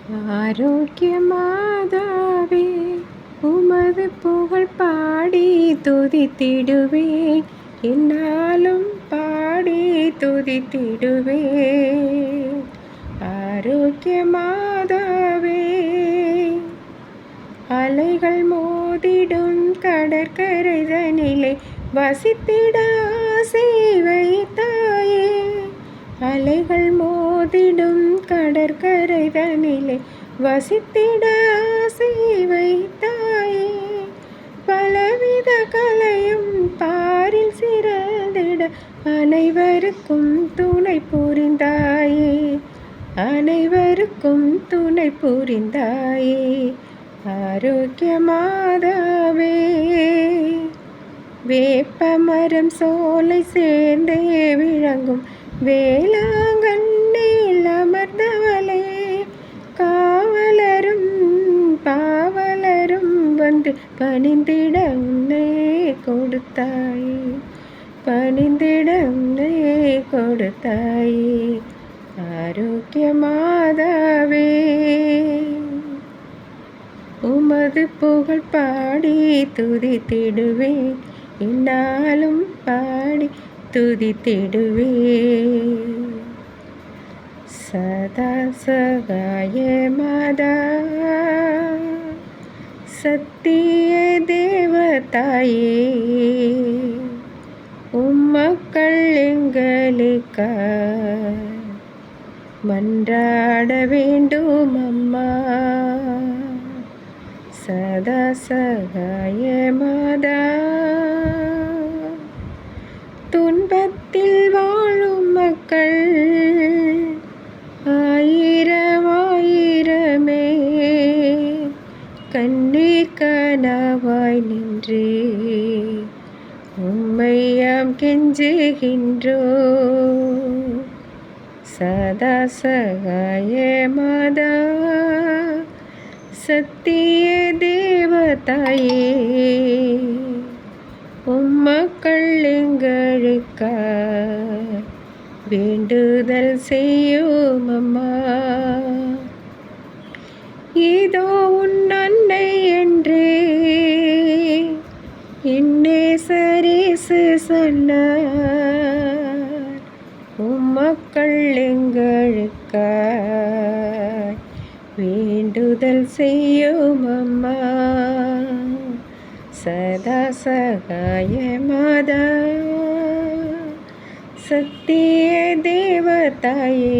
ஆரோக்கிய மாதாவே, உமது புகழ் பாடி துதித்திடுவேன், என்னாலும் பாடி துதித்திடுவேன். ஆரோக்கிய மாதாவே, அலைகள் மோதிடும் கடற்கரைதனிலே வசித்திட ஆசை வைத்தாயே. அலைகள் மோதிடும் கடற்கரைதனிலே வசித்திட ஆசை வைத்தாயே. பலவித கலையும் பாரில் சிறந்திட அனைவருக்கும் துணை புரிந்தாயே. அனைவருக்கும் துணை புரிந்தாயே. ஆரோக்கிய மாதாவே, வேப்பமரம் சோலை சேர்ந்தே விளங்கும் வேளாங்கண்ணில் அமர்ந்தவளே, காவலரும் பாவலரும் வந்து பணிந்திட உன்னை கொடுத்தாயே. பணிந்திட உன்னை கொடுத்தாயே. ஆரோக்கிய மாதாவே, உமது புகழ் பாடி துதித்திடுவேன், என்னாலும் பாடி துதித்திடுவேன். சதா சகாய மாதா, சத்திய தேவதாயே, உம்மக்கள் எங்களுக்காய் மன்றாட வேண்டும் அம்மா. சதா சகாய மாதா, துன்பத்தில் வாழும் மக்கள் ஆயிரம் ஆயிரமே கண்ணீர் கனவாய் நின்றே உம்மையாம் கெஞ்சுகின்றோ. சதா சகாய மாதா, சத்திய தேவதாயே, உம்மக்கள் எங்களுக்காய் வேண்டுதல் செய்யும் அம்மா. இதோ உன் அன்னை என்றே இன்னேசரேசு சொன்னார், உம்மக்கள் எங்களுக்காய் வேண்டுதல் செய்யும் அம்மா. சதா சகாய மாதா, சத்திய தேவதாயே.